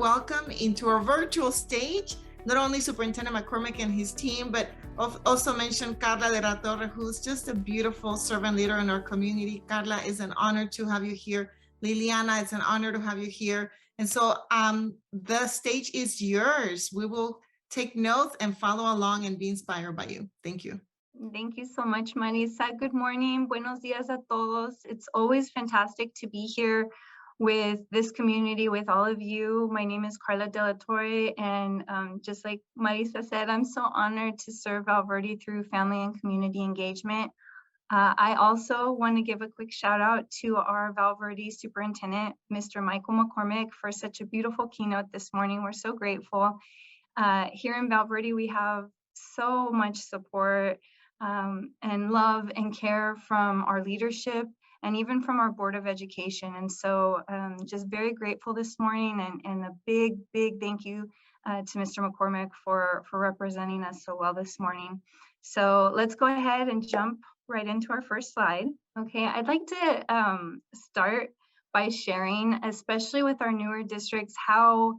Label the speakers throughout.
Speaker 1: welcome into our virtual stage, not only Superintendent McCormick and his team, but also mention Carla de la Torre, who's just a beautiful servant leader in our community. Carla, it's an honor to have you here. Liliana, it's an honor to have you here. And so the stage is yours. We will take notes and follow along and be inspired by you. Thank you.
Speaker 2: Thank you so much, Marisa. Good morning. Buenos dias a todos. It's always fantastic to be here with this community, with all of you. My name is Carla de la Torre, and just like Marisa said, I'm so honored to serve Verde through family and community engagement. I also want to give a quick shout out to our Verde Superintendent, Mr. Michael McCormick, for such a beautiful keynote this morning. We're so grateful. Here in Verde, we have so much support and love and care from our leadership and even from our Board of Education. And so just very grateful this morning, and a big thank you to Mr. McCormick for representing us so well this morning. So let's go ahead and jump right into our first slide. Okay, I'd like to start by sharing, especially with our newer districts, how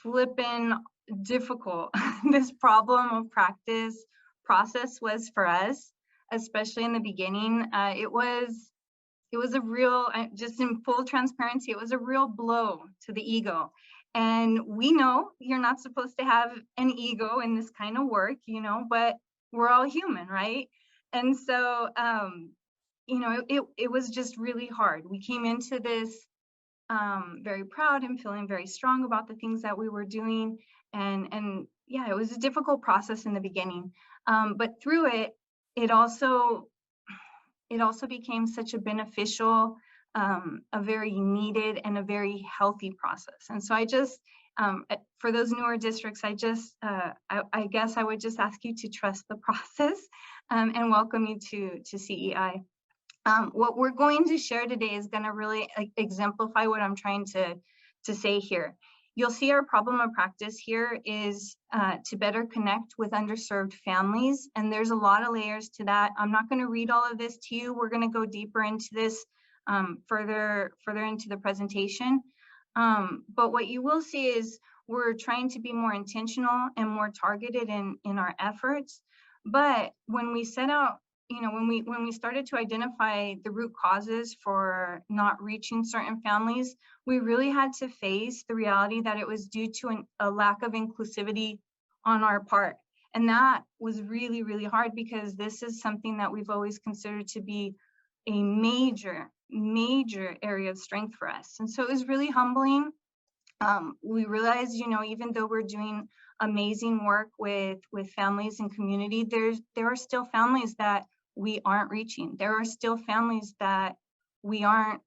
Speaker 2: flippin' difficult this problem of practice process was for us, especially in the beginning. It was a real, just in full transparency, it was a real blow to the ego. And we know you're not supposed to have an ego in this kind of work, you know, but we're all human, right? And so, you know, it was just really hard. We came into this very proud and feeling very strong about the things that we were doing. And yeah, it was a difficult process in the beginning. But through it, it also became such a beneficial, a very needed and a very healthy process. And so I just, for those newer districts, I guess I would just ask you to trust the process and welcome you to CEI. What we're going to share today is going to really exemplify what I'm trying to say here. You'll see our problem of practice here is to better connect with underserved families. And there's a lot of layers to that. I'm not going to read all of this to you. We're going to go deeper into this further into the presentation. But what you will see is we're trying to be more intentional and more targeted in our efforts. But when we set out, you know, when we started to identify the root causes for not reaching certain families, we really had to face the reality that it was due to a lack of inclusivity on our part. And that was really, really hard, because this is something that we've always considered to be a major area of strength for us. And so it was really humbling. We realized, you know, even though we're doing amazing work with families and community, there are still families that we aren't reaching. There are still families that we aren't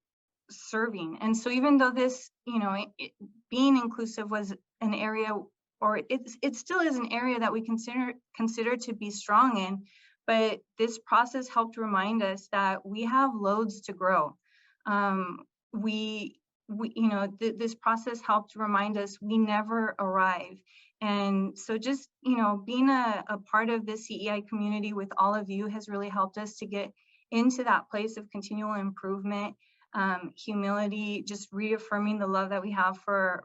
Speaker 2: serving. And so even though this, you know, being inclusive was an area, or it still is an area that we consider to be strong in, but this process helped remind us that we have loads to grow. You know, this process helped remind us we never arrive. And so just, you know, being a part of the CEI community with all of you has really helped us to get into that place of continual improvement, humility, just reaffirming the love that we have for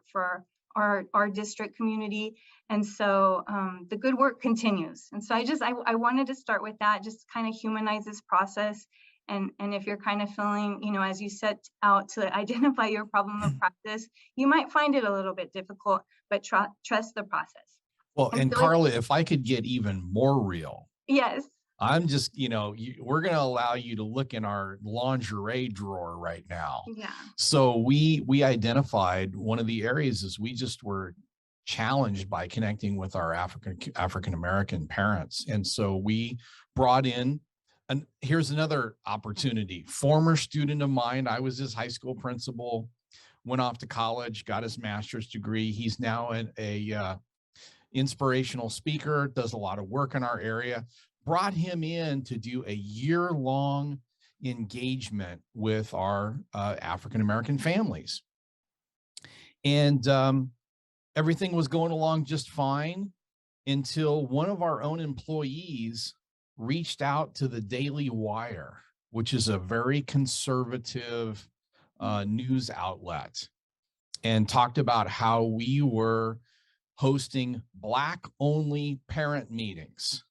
Speaker 2: our district community. And so the good work continues. And so I wanted to start with that, just kind of humanize this process. And if you're kind of feeling, you know, as you set out to identify your problem of practice, you might find it a little bit difficult, but trust the process.
Speaker 3: Well, and Carla, if I could get even more real.
Speaker 2: Yes.
Speaker 3: I'm just, you know, we're going to allow you to look in our lingerie drawer right now.
Speaker 2: Yeah.
Speaker 3: So we identified one of the areas is we just were challenged by connecting with our African-American parents. And so we brought in, and here's another opportunity. Former student of mine, I was his high school principal, went off to college, got his master's degree. He's now a inspirational speaker, does a lot of work in our area. Brought him in to do a year-long engagement with our African-American families. And everything was going along just fine until one of our own employees reached out to the Daily Wire, which is a very conservative news outlet. and talked about how we were hosting Black-only parent meetings.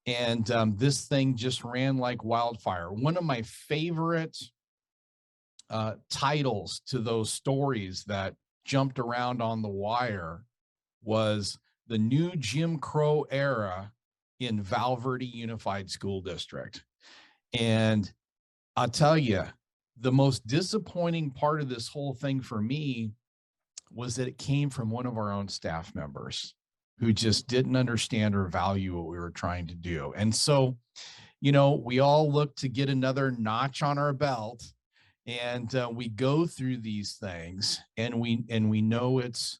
Speaker 3: And this thing just ran like wildfire. One of my favorite titles to those stories that jumped around on the wire was "The New Jim Crow Era in Verde Unified School District." And I'll tell you, the most disappointing part of this whole thing for me was that it came from one of our own staff members who just didn't understand or value what we were trying to do. And so, you know, we all look to get another notch on our belt, and we go through these things, and we know it's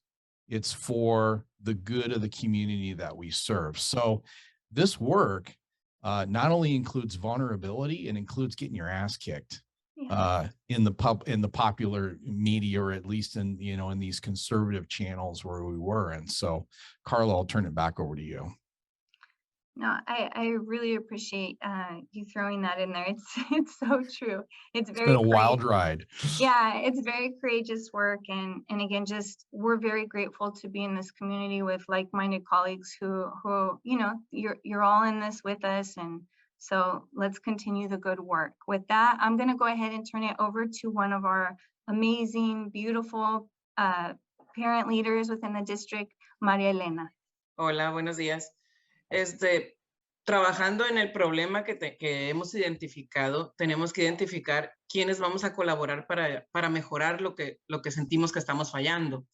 Speaker 3: for the good of the community that we serve. So this work not only includes vulnerability, it includes getting your ass kicked in the popular media, or at least in, you know, in these conservative channels where we were. And so, Carla, I'll turn it back over to you.
Speaker 2: No, I really appreciate you throwing that in there. It's so true. It's
Speaker 3: been a wild ride.
Speaker 2: Yeah, it's very courageous work, and again, just we're very grateful to be in this community with like-minded colleagues who you know, you're all in this with us, and so let's continue the good work. With that, I'm going to go ahead and turn it over to one of our amazing, beautiful parent leaders within the district, Maria Elena.
Speaker 4: Hola, buenos días. Trabajando en el problema que hemos identificado, tenemos que identificar quiénes vamos a colaborar para mejorar lo que sentimos que estamos fallando.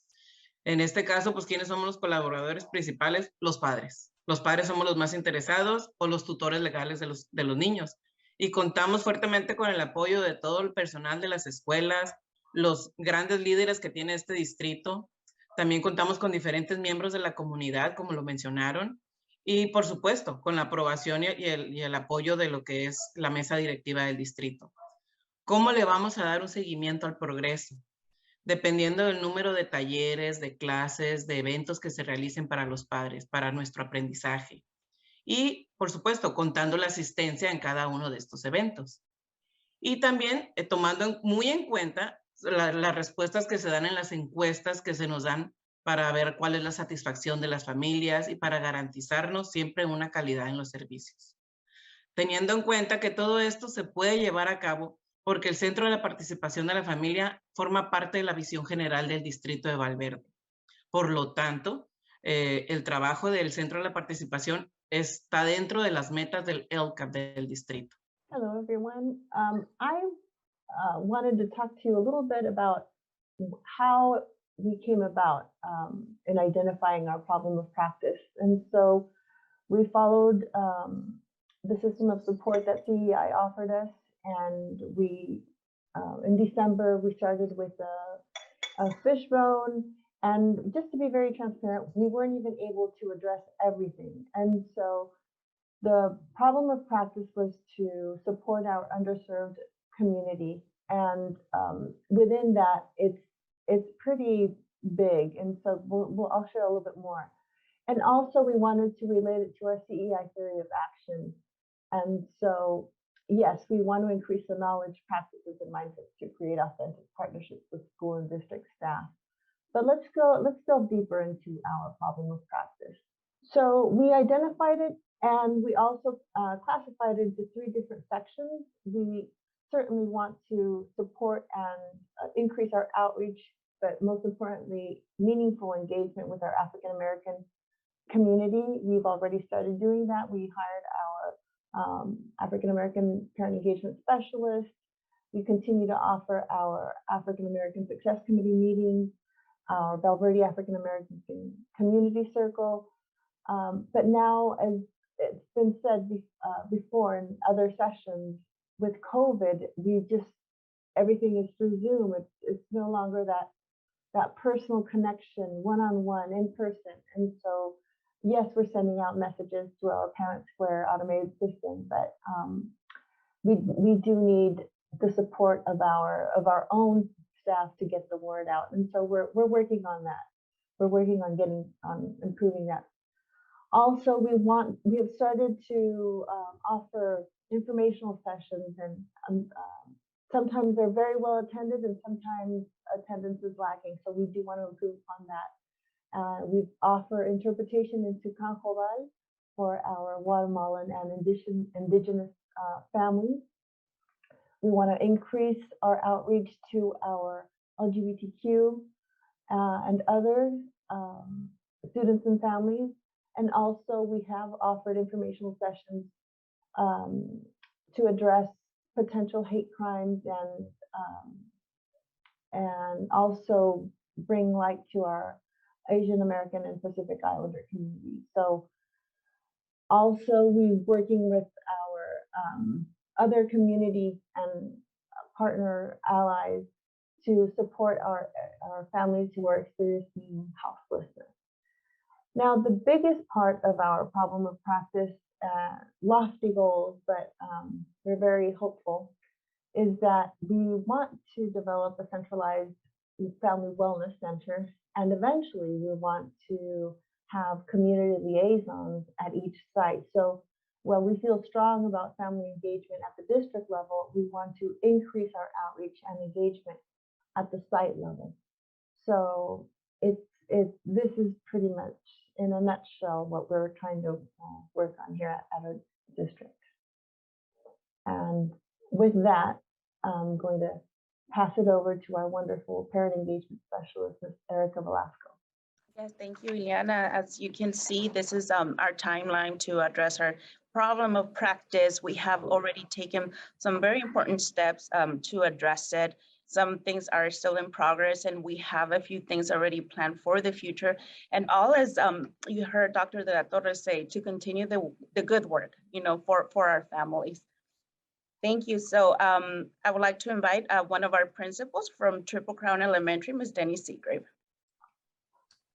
Speaker 4: En este caso, pues, ¿quiénes somos los colaboradores principales? Los padres. Los padres somos los más interesados, o los tutores legales de los niños. Y contamos fuertemente con el apoyo de todo el personal de las escuelas, los grandes líderes que tiene este distrito. También contamos con diferentes miembros de la comunidad, como lo mencionaron, y por supuesto, con la aprobación y el apoyo de lo que es la mesa directiva del distrito. ¿Cómo le vamos a dar un seguimiento al progreso? Dependiendo del número de talleres, de clases, de eventos que se realicen para los padres, para nuestro aprendizaje. Y, por supuesto, contando la asistencia en cada uno de estos eventos. Y también tomando muy en cuenta las respuestas que se dan en las encuestas que se nos dan para ver cuál es la satisfacción de las familias y para garantizarnos siempre una calidad en los servicios. Teniendo en cuenta que todo esto se puede llevar a cabo porque el Centro de la Participación de la Familia forma parte de la visión general del Distrito de Valverde. Por lo tanto, el trabajo del Centro de la Participación está dentro de las metas del LCAP del distrito.
Speaker 5: Hello, everyone. I wanted to talk to you a little bit about how we came about in identifying our problem of practice. And so we followed the system of support that CEI offered us. And we, in December, we started with a fishbone. And just to be very transparent, we weren't even able to address everything. And so the problem of practice was to support our underserved community. And within that, it's pretty big. And so I'll share a little bit more. And also we wanted to relate it to our CEI theory of action. And so, yes, we want to increase the knowledge, practices, and mindsets to create authentic partnerships with school and district staff. But let's delve deeper into our problem of practice. So we identified it, and we also classified it into 3 different sections. We certainly want to support and increase our outreach, but most importantly, meaningful engagement with our African American community. We've already started doing that. We hired our African American parent engagement specialist. We continue to offer our African American Success Committee meetings, our Verde African American Community Circle. But now, as it's been said before in other sessions, with COVID, everything is through Zoom. It's no longer that personal connection, one-on-one, in person. And so, yes, we're sending out messages through our Parent Square automated system, but we do need the support of our own staff to get the word out. And so we're working on that. We're working on improving that. Also, we have started to offer informational sessions and sometimes they're very well attended and sometimes attendance is lacking. So we do want to improve upon that. We offer interpretation into Cohort for our Guatemalan and indigenous families. We want to increase our outreach to our LGBTQ and other students and families. And also we have offered informational sessions to address potential hate crimes and also bring light to our Asian American and Pacific Islander communities. So also we're working with our other community and partner allies to support our families who are experiencing houselessness. Now, the biggest part of our problem of practice, lofty goals, but we're very hopeful, is that we want to develop a centralized family wellness center, and eventually we want to have community liaisons at each site. So while we feel strong about family engagement at the district level, we want to increase our outreach and engagement at the site level. So this is pretty much in a nutshell what we're trying to work on here at our district. And with that, I'm going to pass it over to our wonderful parent engagement specialist, Ms. Erica Velasco.
Speaker 6: Yes, thank you, Ileana. As you can see, this is our timeline to address our problem of practice. We have already taken some very important steps to address it. Some things are still in progress, and we have a few things already planned for the future. And all as you heard Dr. De La Torre say, to continue the good work, for our families. Thank you. So I would like to invite one of our principals from Triple Crown Elementary, Ms. Denny Seagrave.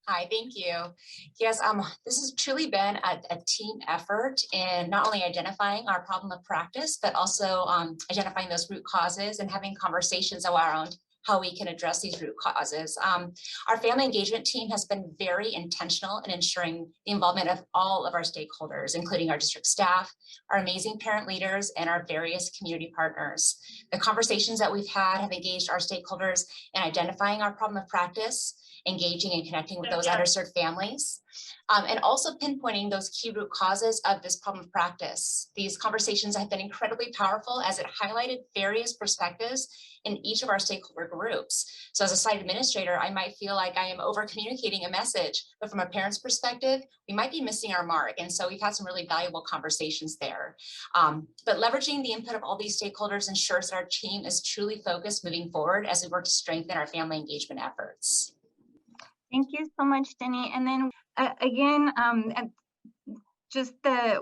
Speaker 7: Hi, thank you. Yes, this has truly been a team effort in not only identifying our problem of practice, but also identifying those root causes and having conversations around how we can address these root causes. Our family engagement team has been very intentional in ensuring the involvement of all of our stakeholders, including our district staff, our amazing parent leaders, and our various community partners. The conversations that we've had have engaged our stakeholders in identifying our problem of practice, engaging and connecting with those underserved families, and also pinpointing those key root causes of this problem of practice. These conversations have been incredibly powerful as it highlighted various perspectives in each of our stakeholder groups. So as a site administrator, I might feel like I am over communicating a message, but from a parent's perspective, we might be missing our mark. And so we've had some really valuable conversations there. But leveraging the input of all these stakeholders ensures that our team is truly focused moving forward as we work to strengthen our family engagement efforts.
Speaker 2: Thank you so much, Denny. And then again, just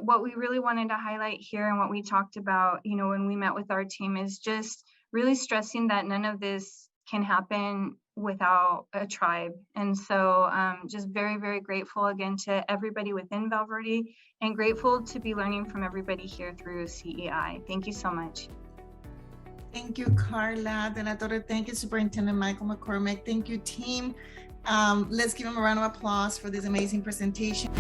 Speaker 2: what we really wanted to highlight here and what we talked about, when we met with our team is just really stressing that none of this can happen without a tribe. And so just very, very grateful again to everybody within Val Verde and grateful to be learning from everybody here through CEI. Thank you so much.
Speaker 1: Thank you, Carla De La Torre. Thank you, Superintendent Michael McCormick. Thank you, team. Let's give him a round of applause for this amazing presentation.